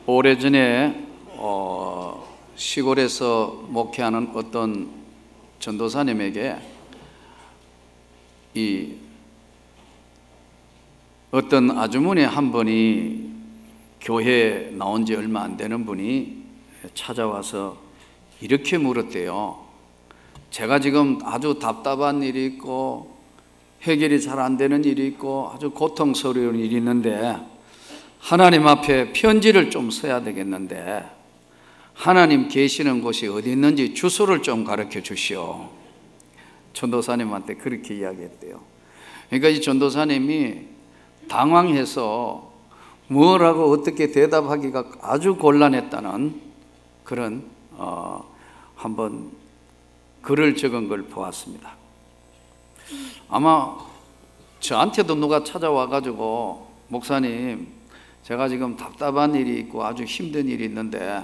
오래전에 시골에서 목회하는 어떤 전도사님에게 어떤 아주머니 한 분이 교회에 나온 지 얼마 안 되는 분이 찾아와서 이렇게 물었대요. 제가 지금 아주 답답한 일이 있고 해결이 잘 안 되는 일이 있고 아주 고통스러운 일이 있는데 하나님 앞에 편지를 좀 써야 되겠는데 하나님 계시는 곳이 어디 있는지 주소를 좀 가르쳐 주시오. 전도사님한테 그렇게 이야기했대요. 그러니까 이 전도사님이 당황해서 뭐라고 어떻게 대답하기가 아주 곤란했다는 그런 한번 글을 적은 걸 보았습니다. 아마 저한테도 누가 찾아와 가지고 목사님, 제가 지금 답답한 일이 있고 아주 힘든 일이 있는데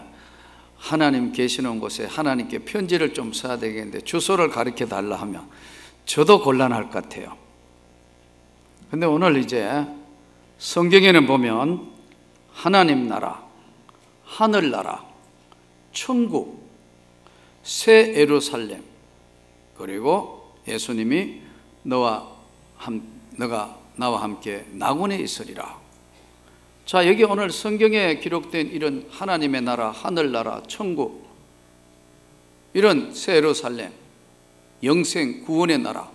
하나님 계시는 곳에 하나님께 편지를 좀 써야 되겠는데 주소를 가르쳐 달라 하면 저도 곤란할 것 같아요. 근데 오늘 이제 성경에는 보면 하나님 나라, 하늘나라, 천국, 새 예루살렘, 그리고 예수님이 너가 나와 함께 낙원에 있으리라. 자, 여기 오늘 성경에 기록된 이런 하나님의 나라, 하늘나라, 천국, 이런 새 예루살렘, 영생, 구원의 나라,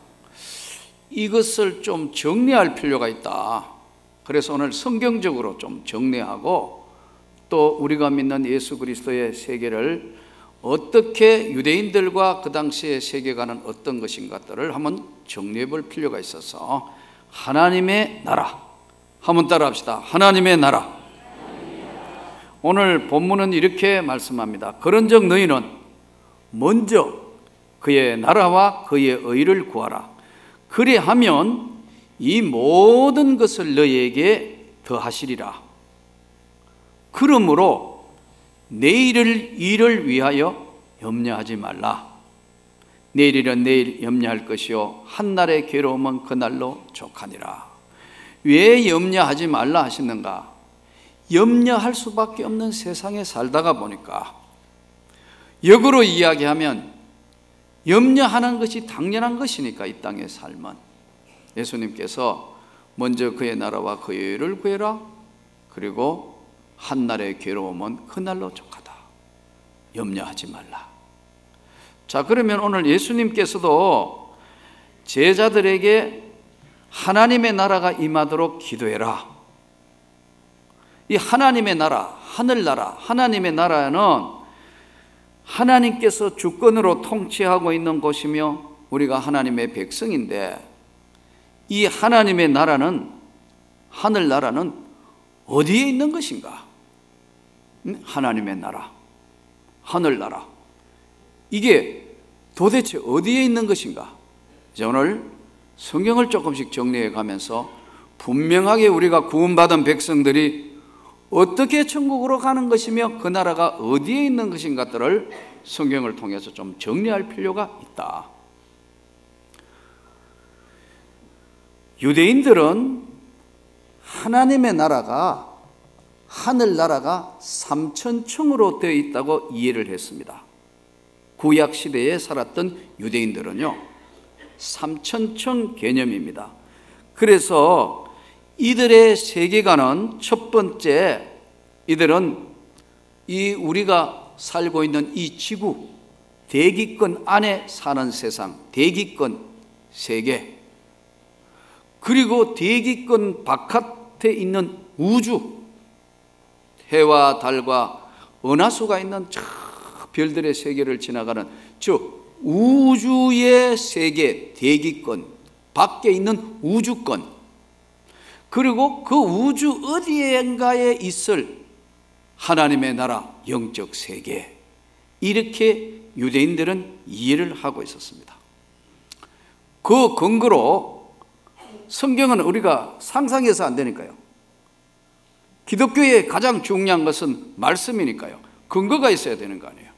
이것을 좀 정리할 필요가 있다. 그래서 오늘 성경적으로 좀 정리하고 또 우리가 믿는 예수 그리스도의 세계를 어떻게 유대인들과 그 당시의 세계관은 어떤 것인가들을 한번 정리해 볼 필요가 있어서 하나님의 나라, 한번 따라 합시다. 하나님의 나라. 오늘 본문은 이렇게 말씀합니다. 그런즉 너희는 먼저 그의 나라와 그의 의를 구하라. 그리하면 이 모든 것을 너희에게 더하시리라. 그러므로 내일을 일을 위하여 염려하지 말라. 내일이란 내일 염려할 것이요 한날의 괴로움은 그날로 족하니라. 왜 염려하지 말라 하시는가? 염려할 수밖에 없는 세상에 살다가 보니까 역으로 이야기하면 염려하는 것이 당연한 것이니까 이 땅의 삶은 예수님께서 먼저 그의 나라와 그의 의를 구해라. 그리고 한날의 괴로움은 그날로 족하다. 염려하지 말라. 자, 그러면 오늘 예수님께서도 제자들에게 하나님의 나라가 임하도록 기도해라. 이 하나님의 나라, 하늘나라, 하나님의 나라는 하나님께서 주권으로 통치하고 있는 곳이며 우리가 하나님의 백성인데 이 하나님의 나라는, 하늘나라는 어디에 있는 것인가? 하나님의 나라, 하늘나라, 이게 도대체 어디에 있는 것인가? 이제 오늘 성경을 조금씩 정리해 가면서 분명하게 우리가 구원받은 백성들이 어떻게 천국으로 가는 것이며 그 나라가 어디에 있는 것인가들을 성경을 통해서 좀 정리할 필요가 있다. 유대인들은 하나님의 나라가, 하늘나라가 3,000층으로 되어 있다고 이해를 했습니다. 구약 시대에 살았던 유대인들은요 3,000층 개념입니다. 그래서 이들의 세계관은 첫 번째, 이들은 우리가 살고 있는 이 지구, 대기권 안에 사는 세상, 대기권 세계, 그리고 대기권 바깥에 있는 우주, 해와 달과 은하수가 있는 저 별들의 세계를 지나가는 저 우주의 세계, 대기권 밖에 있는 우주권, 그리고 그 우주 어디엔가에 있을 하나님의 나라, 영적 세계, 이렇게 유대인들은 이해를 하고 있었습니다. 그 근거로 성경은 우리가 상상해서 안 되니까요. 기독교의 가장 중요한 것은 말씀이니까요. 근거가 있어야 되는 거 아니에요.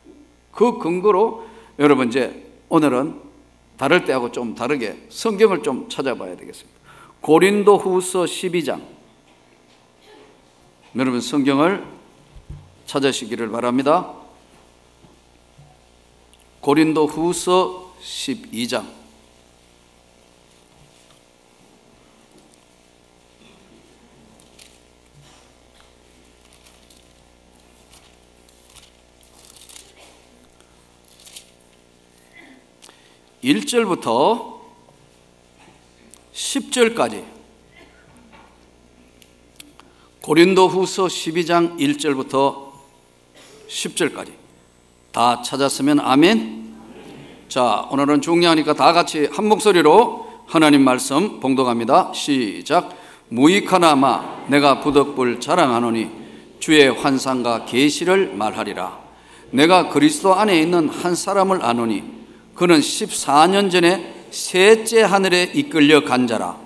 그 근거로 여러분 이제 오늘은 다를 때하고 좀 다르게 성경을 좀 찾아봐야 되겠습니다. 고린도후서 12장, 여러분 성경을 찾으시기를 바랍니다. 고린도후서 12장 1절부터 10절까지, 고린도후서 12장 1절부터 10절까지 다 찾았으면 아멘. 자, 오늘은 중요하니까 다 같이 한 목소리로 하나님 말씀 봉독합니다. 시작. 무익하나마 내가 부덕불 자랑하노니 주의 환상과 계시를 말하리라. 내가 그리스도 안에 있는 한 사람을 아노니 그는 14년 전에 셋째 하늘에 이끌려 간 자라.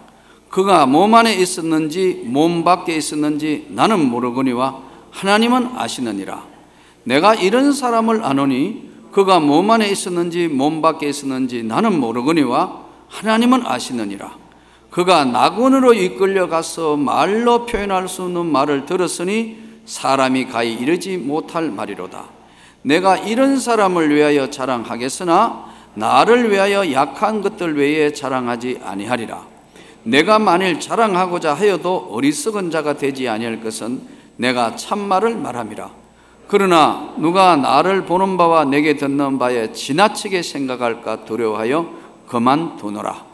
그가 몸 안에 있었는지 몸 밖에 있었는지 나는 모르거니와 하나님은 아시느니라. 내가 이런 사람을 아노니 그가 몸 안에 있었는지 몸 밖에 있었는지 나는 모르거니와 하나님은 아시느니라. 그가 낙원으로 이끌려 가서 말로 표현할 수 없는 말을 들었으니 사람이 가히 이르지 못할 말이로다. 내가 이런 사람을 위하여 자랑하겠으나 나를 위하여 약한 것들 외에 자랑하지 아니하리라. 내가 만일 자랑하고자 하여도 어리석은 자가 되지 아니할 것은 내가 참말을 말함이라. 그러나 누가 나를 보는 바와 내게 듣는 바에 지나치게 생각할까 두려워하여 그만두노라.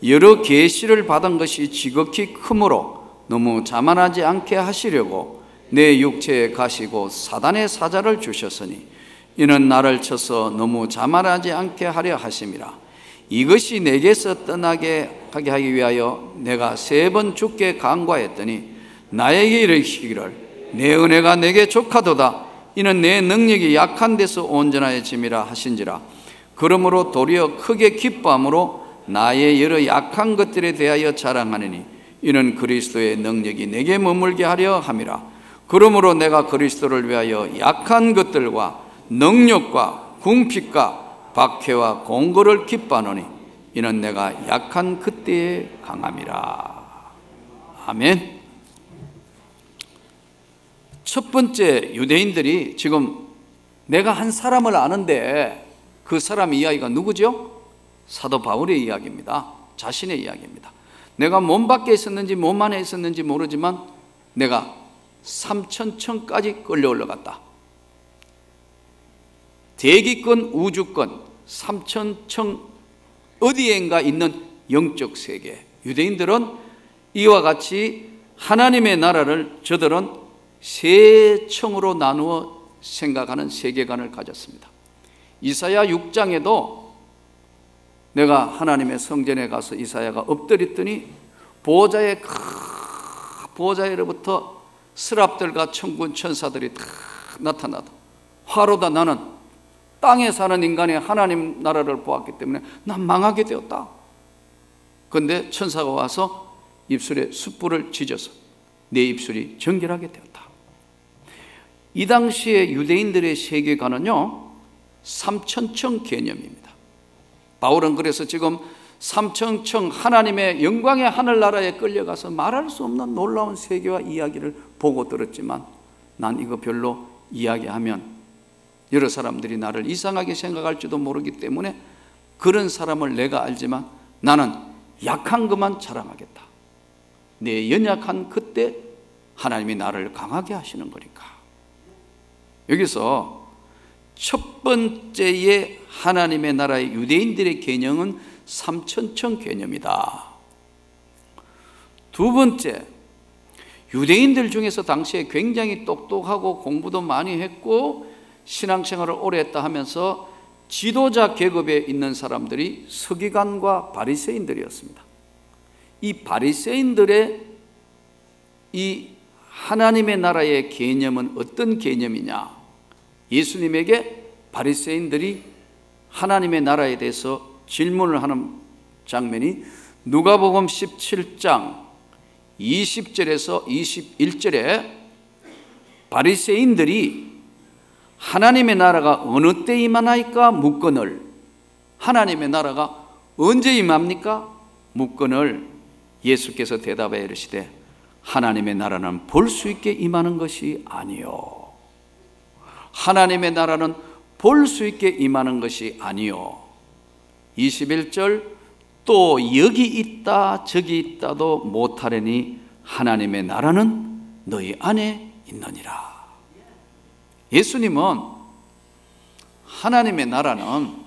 여러 계시를 받은 것이 지극히 크므로 너무 자만하지 않게 하시려고 내 육체에 가시고 사단의 사자를 주셨으니 이는 나를 쳐서 너무 자만하지 않게 하려 하심이라. 이것이 내게서 떠나게 하게 하기 위하여 내가 3번 주께 간구하였더니 나에게 이르시기를 내 은혜가 내게 족하도다. 이는 내 능력이 약한 데서 온전하여짐이라 하신지라. 그러므로 도리어 크게 기뻐함으로 나의 여러 약한 것들에 대하여 자랑하느니 이는 그리스도의 능력이 내게 머물게 하려 함이라. 그러므로 내가 그리스도를 위하여 약한 것들과 능력과 궁핍과 박해와 공고를 기뻐하노니 이는 내가 약한 그때에 강함이라. 아멘. 첫 번째, 유대인들이 지금 내가 한 사람을 아는데 그 사람 이야기가 누구죠? 사도 바울의 이야기입니다. 자신의 이야기입니다. 내가 몸 밖에 있었는지 몸 안에 있었는지 모르지만 내가 3,000층까지 끌려 올라갔다. 대기권, 우주권, 3,000층 어디엔가 있는 영적 세계. 유대인들은 이와 같이 하나님의 나라를 저들은 3층으로 나누어 생각하는 세계관을 가졌습니다. 이사야 6장에도 내가 하나님의 성전에 가서 이사야가 엎드렸더니 보호자에로부터 스랍들과 천군 천사들이 다 나타나다. 화로다. 나는 땅에 사는 인간이 하나님 나라를 보았기 때문에 난 망하게 되었다. 그런데 천사가 와서 입술에 숯불을 지져서 내 입술이 정결하게 되었다. 이 당시에 유대인들의 세계관은요 3,000층 개념입니다. 바울은 그래서 지금 3,000층 하나님의 영광의 하늘나라에 끌려가서 말할 수 없는 놀라운 세계와 이야기를 보고 들었지만 난 이거 별로 이야기하면 여러 사람들이 나를 이상하게 생각할지도 모르기 때문에 그런 사람을 내가 알지만 나는 약한 것만 자랑하겠다. 내 연약한 그때 하나님이 나를 강하게 하시는 거니까. 여기서 첫 번째의 하나님의 나라의 유대인들의 개념은 3,000층 개념이다. 두 번째, 유대인들 중에서 당시에 굉장히 똑똑하고 공부도 많이 했고 신앙생활을 오래 했다 하면서 지도자 계급에 있는 사람들이 서기관과 바리새인들이었습니다. 이 바리새인들의 이 하나님의 나라의 개념은 어떤 개념이냐? 예수님에게 바리새인들이 하나님의 나라에 대해서 질문을 하는 장면이 누가복음 17장 20절에서 21절에 바리새인들이 하나님의 나라가 어느 때 임하나이까 묻거늘, 하나님의 나라가 언제 임합니까? 묻거늘 예수께서 대답하여 이르시되 하나님의 나라는 볼 수 있게 임하는 것이 아니요. 하나님의 나라는 볼 수 있게 임하는 것이 아니요. 21절 또 여기 있다 저기 있다도 못하려니 하나님의 나라는 너희 안에 있느니라. 예수님은 하나님의 나라는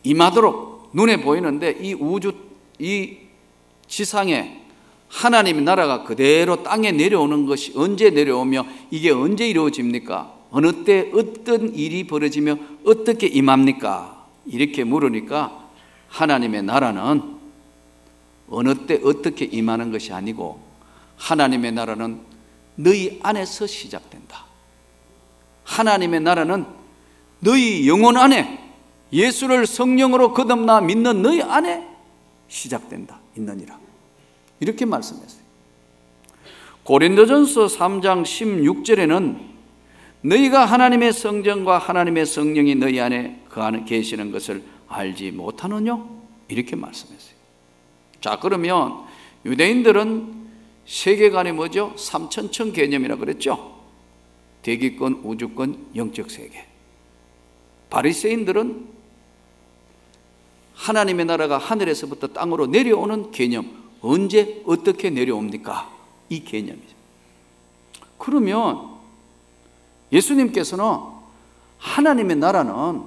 임하도록 눈에 보이는데 이 우주, 이 지상에 하나님의 나라가 그대로 땅에 내려오는 것이 언제 내려오며 이게 언제 이루어집니까? 어느 때 어떤 일이 벌어지며 어떻게 임합니까? 이렇게 물으니까 하나님의 나라는 어느 때 어떻게 임하는 것이 아니고 하나님의 나라는 너희 안에서 시작된다. 하나님의 나라는 너희 영혼 안에 예수를 성령으로 거듭나 믿는 너희 안에 시작된다. 있느니라. 이렇게 말씀했어요. 고린도전서 3장 16절에는 너희가 하나님의 성전과 하나님의 성령이 너희 안에 그 안에 계시는 것을 알지 못하느냐? 이렇게 말씀했어요. 자, 그러면 유대인들은 세계관이 뭐죠? 삼천청 개념이라 그랬죠? 대기권, 우주권, 영적 세계. 바리새인들은 하나님의 나라가 하늘에서부터 땅으로 내려오는 개념, 언제 어떻게 내려옵니까? 이 개념이죠. 그러면 예수님께서는 하나님의 나라는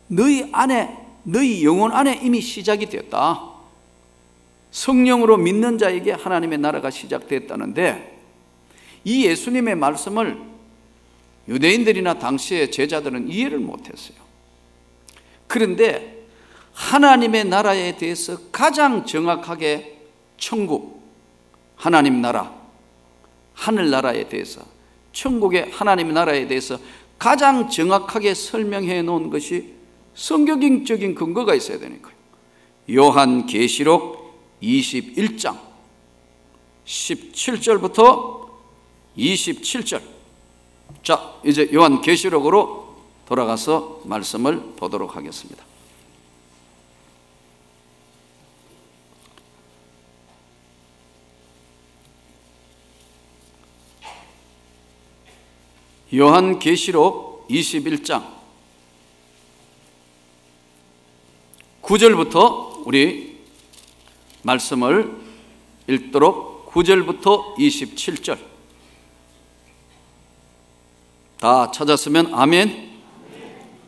너희 안에, 너희 영혼 안에 이미 시작이 되었다. 성령으로 믿는 자에게 하나님의 나라가 시작됐다는데 이 예수님의 말씀을 유대인들이나 당시의 제자들은 이해를 못했어요. 그런데 하나님의 나라에 대해서 가장 정확하게 천국, 하나님 나라, 하늘나라에 대해서, 천국의 하나님 나라에 대해서 가장 정확하게 설명해 놓은 것이 성경적인 근거가 있어야 되는 거예요. 요한계시록 21장 17절부터 27절. 자, 이제 요한계시록으로 돌아가서 말씀을 보도록 하겠습니다. 요한계시록 21장 9절부터 우리 말씀을 읽도록 9절부터 27절 다 찾았으면 아멘.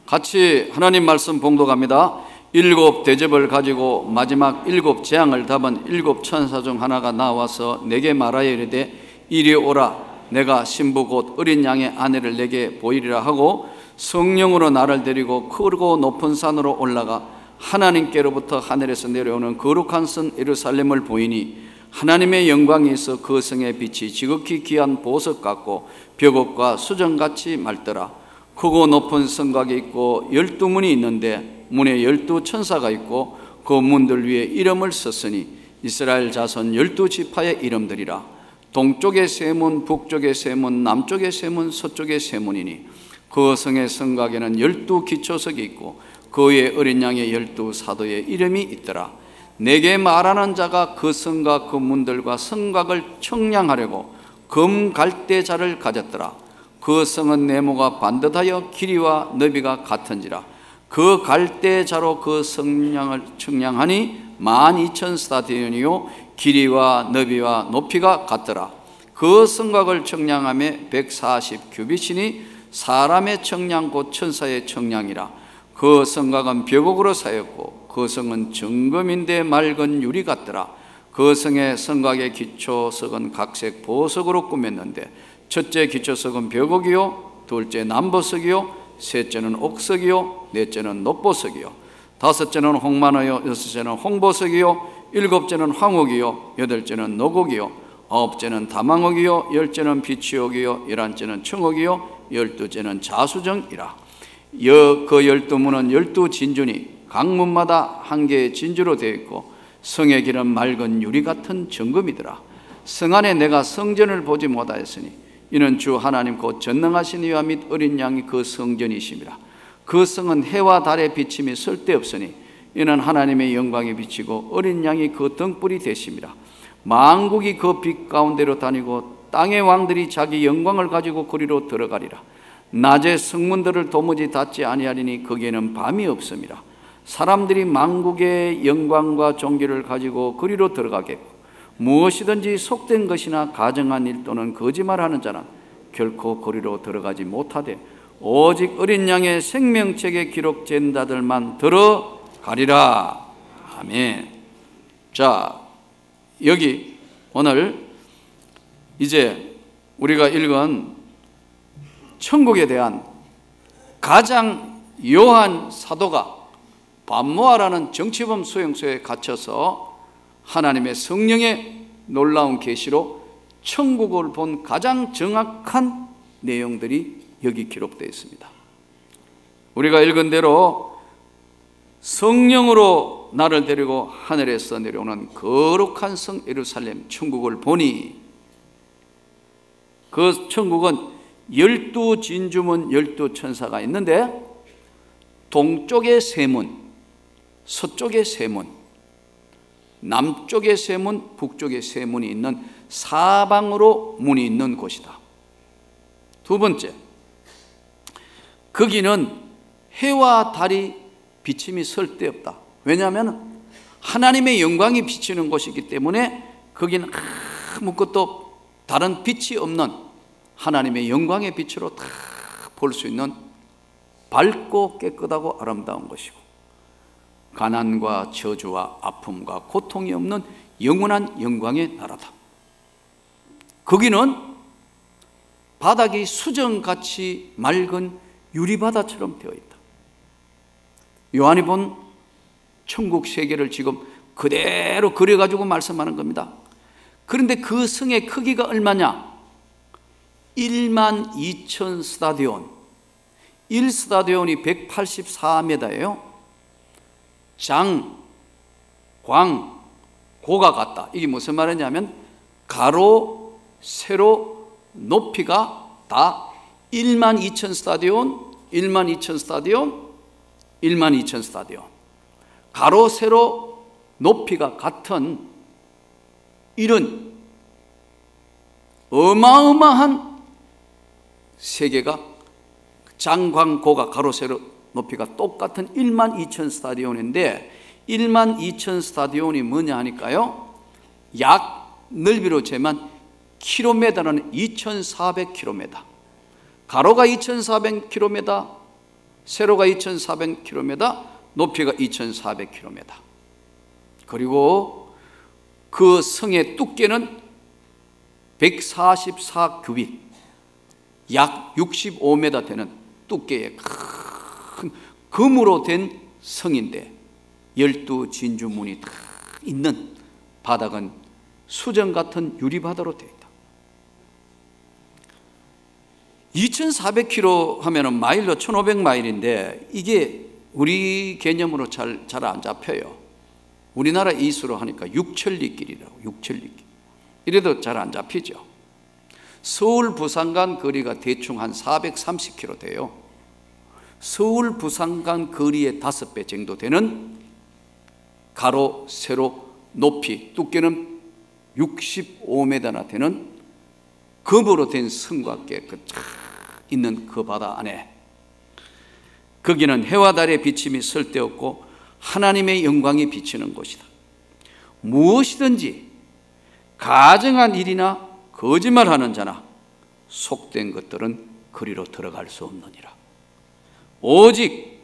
같이 하나님 말씀 봉독합니다. 7 대접을 가지고 마지막 7 재앙을 담은 7 천사 중 하나가 나와서 내게 말하여 이르되 이리 오라. 내가 신부 곧 어린 양의 아내를 내게 보이리라 하고 성령으로 나를 데리고 크고 높은 산으로 올라가 하나님께로부터 하늘에서 내려오는 거룩한 성 예루살렘을 보이니 하나님의 영광이 있어 그 성의 빛이 지극히 귀한 보석 같고 벽옥과 수정같이 맑더라. 크고 높은 성곽이 있고 12문이 있는데 문에 12천사가 있고 그 문들 위에 이름을 썼으니 이스라엘 자손 12지파의 이름들이라. 동쪽의 세 문, 북쪽의 세 문, 남쪽의 세 문, 서쪽의 세 문이니 그 성의 성곽에는 12 기초석이 있고 그 위에 어린 양의 12 사도의 이름이 있더라. 내게 말하는 자가 그 성과 그 문들과 성곽을 청량하려고 금 갈대자를 가졌더라. 그 성은 네모가 반듯하여 길이와 너비가 같은지라. 그 갈대자로 그 성량을 청량하니 12,000스타디온이요 길이와 너비와 높이가 같더라. 그 성곽을 청량함에 140 규빗이니 사람의 청량 곧 천사의 청량이라. 그 성곽은 벽옥으로 쌓였고 그 성은 정금인데 맑은 유리 같더라. 그 성의 성곽의 기초석은 각색 보석으로 꾸몄는데 첫째 기초석은 벽옥이요 둘째 남보석이요 셋째는 옥석이요 넷째는 녹보석이요 다섯째는 홍만어요 여섯째는 홍보석이요 일곱째는 황옥이요 여덟째는 노곡이요 아홉째는 다망옥이요 열째는 비치옥이요 열한째는 청옥이요 열두째는 자수정이라. 그 12문은 12진주니 각 문마다 한 개의 진주로 되어 있고 성의 길은 맑은 유리 같은 정금이더라. 성 안에 내가 성전을 보지 못하였으니 이는 주 하나님 곧 전능하신 이와 및 어린 양이 그 성전이심이라. 그 성은 해와 달의 비침이 쓸데없으니 이는 하나님의 영광이 비치고 어린 양이 그 등불이 되심이라. 만국이 그 빛 가운데로 다니고 땅의 왕들이 자기 영광을 가지고 그리로 들어가리라. 낮에 성문들을 도무지 닫지 아니하리니 거기에는 밤이 없음이라. 사람들이 만국의 영광과 존귀를 가지고 그리로 들어가겠고 무엇이든지 속된 것이나 가정한 일 또는 거짓말하는 자는 결코 그리로 들어가지 못하되 오직 어린 양의 생명책에 기록된 자들만 들어가리라. 아멘. 자, 여기 오늘 이제 우리가 읽은 천국에 대한 가장 요한 사도가 반모아라는 정치범 수용소에 갇혀서 하나님의 성령의 놀라운 계시로 천국을 본 가장 정확한 내용들이 여기 기록되어 있습니다. 우리가 읽은 대로 성령으로 나를 데리고 하늘에서 내려오는 거룩한 성 예루살렘 천국을 보니 그 천국은 12진주문 12천사가 있는데 동쪽에 세 문, 서쪽에 세 문, 남쪽에 세 문, 북쪽에 세 문이 있는 사방으로 문이 있는 곳이다. 두 번째, 거기는 해와 달이 비침이 설데없다. 왜냐하면 하나님의 영광이 비치는 곳이기 때문에 거기는 아무것도 다른 빛이 없는 하나님의 영광의 빛으로 다 볼 수 있는 밝고 깨끗하고 아름다운 것이고 가난과 저주와 아픔과 고통이 없는 영원한 영광의 나라다. 거기는 바닥이 수정같이 맑은 유리바다처럼 되어 있다. 요한이 본 천국 세계를 지금 그대로 그려가지고 말씀하는 겁니다. 그런데 그 성의 크기가 얼마냐? 1만 2천 스타디온, 1스타디온이 184m예요. 장, 광, 고가 같다. 이게 무슨 말이냐면 가로, 세로, 높이가 다 1만 2천 스타디온, 1만 2천 스타디온, 1만 2천 스타디온. 가로, 세로, 높이가 같은 이런 어마어마한 세계가 장광고가 가로 세로 높이가 똑같은 1만 2천 스타디온인데 1만 2천 스타디온이 뭐냐 하니까요, 약 넓이로 재면 킬로미터는 2,400km, 가로가 2,400km, 세로가 2,400km, 높이가 2,400km. 그리고 그 성의 두께는 144규빗, 약 65m 되는 두께의 큰 금으로 된 성인데 12진주문이 다 있는 바닥은 수정 같은 유리바다로 되어 있다. 2,400km 하면은 마일로 1,500마일인데 이게 우리 개념으로 잘 안 잡혀요. 우리나라 이수로 하니까 6천리길이라고, 6천리길. 이래도 잘 안 잡히죠. 서울 부산 간 거리가 대충 한 430km 돼요. 서울 부산 간 거리의 5배 정도 되는 가로 세로 높이 두께는 65m나 되는 금으로 된 성과 함께 있는 그 바다 안에, 거기는 해와 달의 비침이 설데없고 하나님의 영광이 비치는 곳이다. 무엇이든지 가정한 일이나 거짓말하는 자나 속된 것들은 그리로 들어갈 수 없느니라. 오직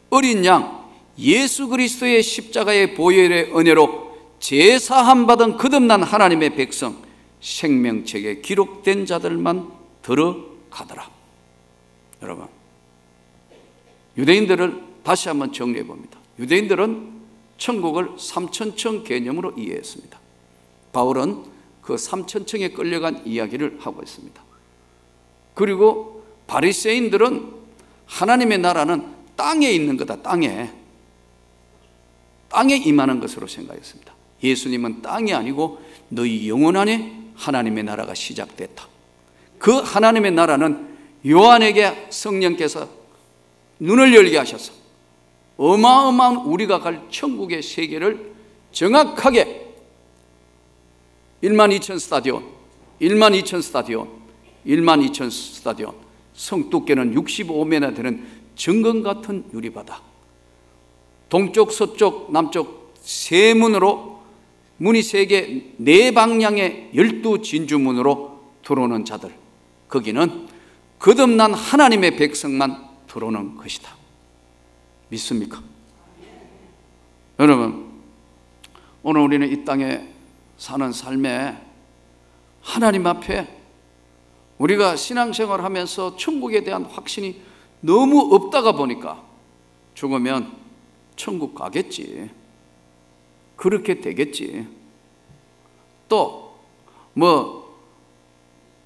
어린 양 예수 그리스도의 십자가의 보혈의 은혜로 제사함 받은 거듭난 하나님의 백성 생명책에 기록된 자들만 들어가더라. 여러분, 유대인들을 다시 한번 정리해 봅니다. 유대인들은 천국을 3천층 개념으로 이해했습니다. 바울은 그 3천층에 끌려간 이야기를 하고 있습니다. 그리고 바리새인들은 하나님의 나라는 땅에 있는 거다. 땅에 임하는 것으로 생각했습니다. 예수님은 땅이 아니고 너희 영혼 안에 하나님의 나라가 시작됐다. 그 하나님의 나라는 요한에게 성령께서 눈을 열게 하셔서 어마어마한 우리가 갈 천국의 세계를 정확하게 1만 2천 스타디온, 12,000 스타디온, 12,000 스타디온, 성 두께는 65m 되는 정금 같은 유리바다, 동쪽, 서쪽, 남쪽 세 문으로, 문이 세 개, 네 방향의 12진주문으로 들어오는 자들, 거기는 거듭난 하나님의 백성만 들어오는 것이다. 믿습니까? 여러분, 오늘 우리는 이 땅에 사는 삶에 하나님 앞에 우리가 신앙생활을 하면서 천국에 대한 확신이 너무 없다가 보니까 죽으면 천국 가겠지, 그렇게 되겠지. 또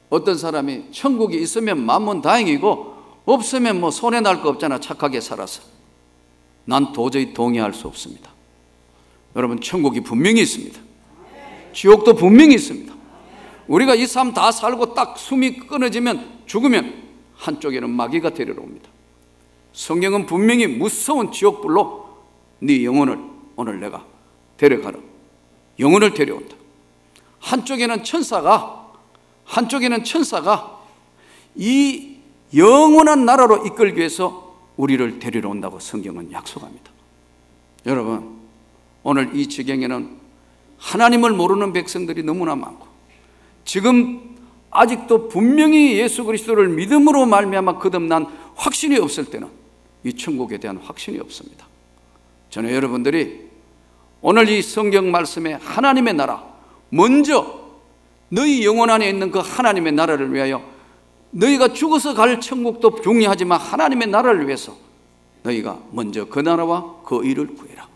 어떤 사람이 천국이 있으면 만문 다행이고 없으면 손해 날 거 없잖아, 착하게 살아서. 난 도저히 동의할 수 없습니다. 여러분, 천국이 분명히 있습니다. 지옥도 분명히 있습니다. 우리가 이 삶 다 살고 딱 숨이 끊어지면, 죽으면 한쪽에는 마귀가 데리러 옵니다. 성경은 분명히 무서운 지옥불로 네 영혼을 오늘 내가 데려가라, 영혼을 데려온다. 한쪽에는 천사가 이 영원한 나라로 이끌기 위해서 우리를 데리러 온다고 성경은 약속합니다. 여러분, 오늘 이 지경에는 하나님을 모르는 백성들이 너무나 많고, 지금 아직도 분명히 예수 그리스도를 믿음으로 말미암아 거듭난 확신이 없을 때는 이 천국에 대한 확신이 없습니다. 저는 여러분들이 오늘 이 성경 말씀에 하나님의 나라, 먼저 너희 영혼 안에 있는 그 하나님의 나라를 위하여, 너희가 죽어서 갈 천국도 중요하지만 하나님의 나라를 위해서 너희가 먼저 그 나라와 그 의를 구해라.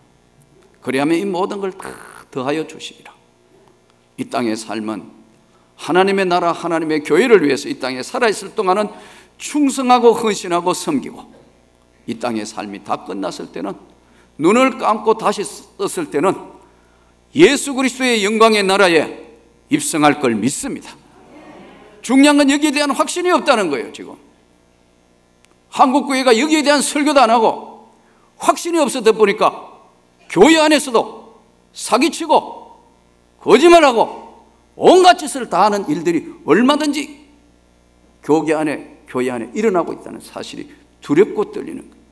그리하면 이 모든 걸 다 더하여 주시리라. 이 땅의 삶은 하나님의 나라, 하나님의 교회를 위해서 이 땅에 살아있을 동안은 충성하고 헌신하고 섬기고, 이 땅의 삶이 다 끝났을 때는, 눈을 감고 다시 떴을 때는 예수 그리스도의 영광의 나라에 입성할 걸 믿습니다. 중요한 건 여기에 대한 확신이 없다는 거예요. 지금 한국교회가 여기에 대한 설교도 안 하고 확신이 없어다 보니까 교회 안에서도 사기치고 거짓말하고 온갖 짓을 다 하는 일들이 얼마든지 교회 안에 일어나고 있다는 사실이 두렵고 떨리는 거예요.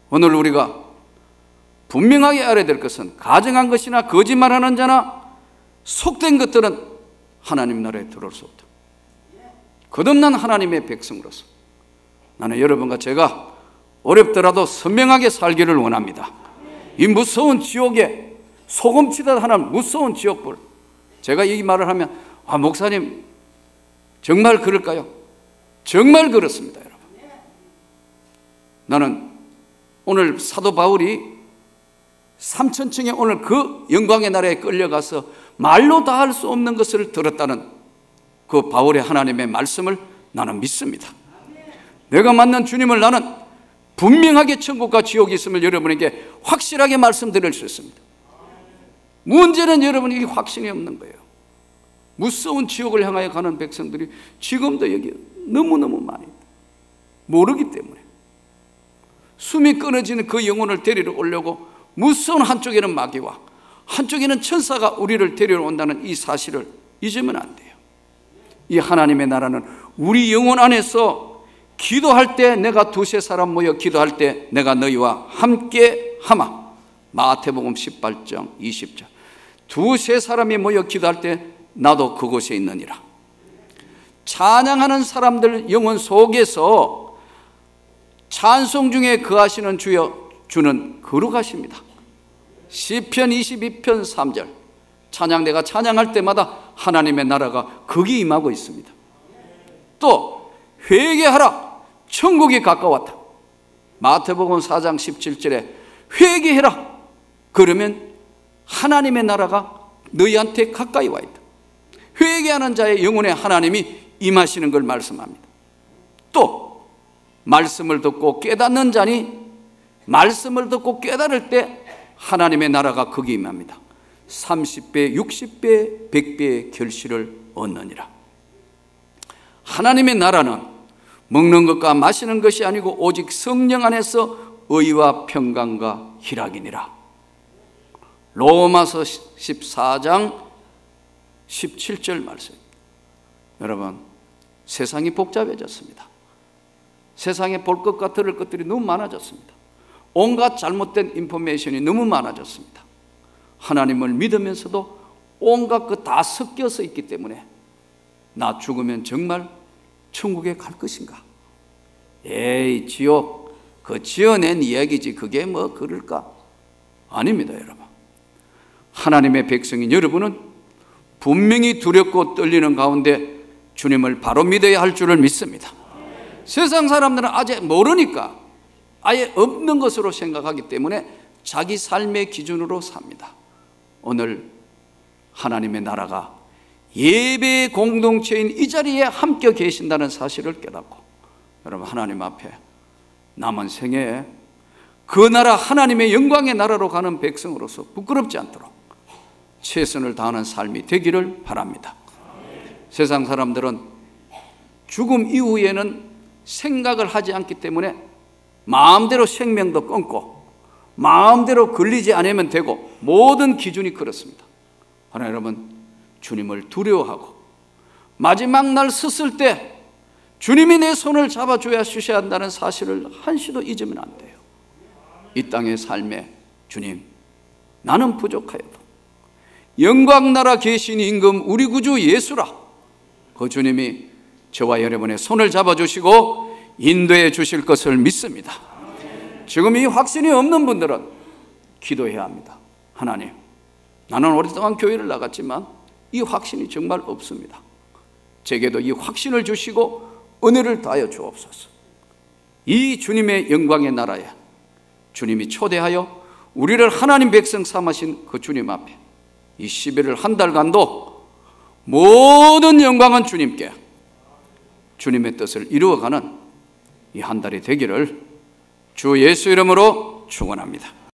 오늘 우리가 분명하게 알아야 될 것은, 가정한 것이나 거짓말하는 자나 속된 것들은 하나님 나라에 들어올 수 없다. 거듭난 하나님의 백성으로서 나는 여러분과 제가 어렵더라도 선명하게 살기를 원합니다. 이 무서운 지옥에 소금치듯 하는 무서운 지옥불, 제가 이 말을 하면 목사님 정말 그럴까요? 정말 그렇습니다. 여러분, 나는 오늘 사도 바울이 3,000층에 오늘 그 영광의 나라에 끌려가서 말로 다 할 수 없는 것을 들었다는 그 바울의 하나님의 말씀을 나는 믿습니다. 내가 만난 주님을 나는 분명하게 천국과 지옥이 있음을 여러분에게 확실하게 말씀드릴 수 있습니다. 문제는 여러분이 이 확신이 없는 거예요. 무서운 지옥을 향하여 가는 백성들이 지금도 여기 너무너무 많이 모르기 때문에 숨이 끊어지는 그 영혼을 데리러 오려고 무서운 한쪽에는 마귀와 한쪽에는 천사가 우리를 데리러 온다는 이 사실을 잊으면 안 돼요. 이 하나님의 나라는 우리 영혼 안에서 기도할 때, 내가 두세 사람 모여 기도할 때 내가 너희와 함께 하마, 마태복음 18장 20절. 두세 사람이 모여 기도할 때 나도 그곳에 있느니라. 찬양하는 사람들 영혼 속에서 찬송 중에 거하시는 주는 거룩하십니다. 시편 22편 3절. 찬양대가 찬양할 때마다 하나님의 나라가 거기 임하고 있습니다. 또 회개하라, 천국이 가까웠다. 마태복음 4장 17절에 회개해라, 그러면 하나님의 나라가 너희한테 가까이 와 있다. 회개하는 자의 영혼에 하나님이 임하시는 걸 말씀합니다. 또 말씀을 듣고 깨닫는 자니 말씀을 듣고 깨달을 때 하나님의 나라가 거기 임합니다. 30배, 60배, 100배의 결실을 얻느니라. 하나님의 나라는 먹는 것과 마시는 것이 아니고 오직 성령 안에서 의와 평강과 희락이니라. 로마서 14장 17절 말씀. 여러분, 세상이 복잡해졌습니다. 세상에 볼 것과 들을 것들이 너무 많아졌습니다. 온갖 잘못된 인포메이션이 너무 많아졌습니다. 하나님을 믿으면서도 온갖 것 다 섞여서 있기 때문에 나 죽으면 정말 천국에 갈 것인가? 에이, 지옥, 그 지어낸 이야기지 그게 뭐 그럴까? 아닙니다, 여러분. 하나님의 백성인 여러분은 분명히 두렵고 떨리는 가운데 주님을 바로 믿어야 할 줄을 믿습니다. 세상 사람들은 아직 모르니까 아예 없는 것으로 생각하기 때문에 자기 삶의 기준으로 삽니다. 오늘 하나님의 나라가 예배의 공동체인 이 자리에 함께 계신다는 사실을 깨닫고 여러분, 하나님 앞에 남은 생애에 그 나라 하나님의 영광의 나라로 가는 백성으로서 부끄럽지 않도록 최선을 다하는 삶이 되기를 바랍니다. 세상 사람들은 죽음 이후에는 생각을 하지 않기 때문에 마음대로 생명도 끊고 마음대로 걸리지 않으면 되고 모든 기준이 그렇습니다. 그러나 여러분, 주님을 두려워하고 마지막 날 섰을 때 주님이 내 손을 잡아줘야 주셔야 한다는 사실을 한시도 잊으면 안 돼요. 이 땅의 삶에 주님, 나는 부족하여도 영광나라 계신 임금 우리 구주 예수라, 그 주님이 저와 여러분의 손을 잡아주시고 인도해 주실 것을 믿습니다. 지금 이 확신이 없는 분들은 기도해야 합니다. 하나님, 나는 오랫동안 교회를 나갔지만 이 확신이 정말 없습니다. 제게도 이 확신을 주시고 은혜를 다하여 주옵소서. 이 주님의 영광의 나라에 주님이 초대하여 우리를 하나님 백성 삼으신 그 주님 앞에 이 11월 한 달간도 모든 영광은 주님께, 주님의 뜻을 이루어가는 이 한 달이 되기를 주 예수 이름으로 축원합니다.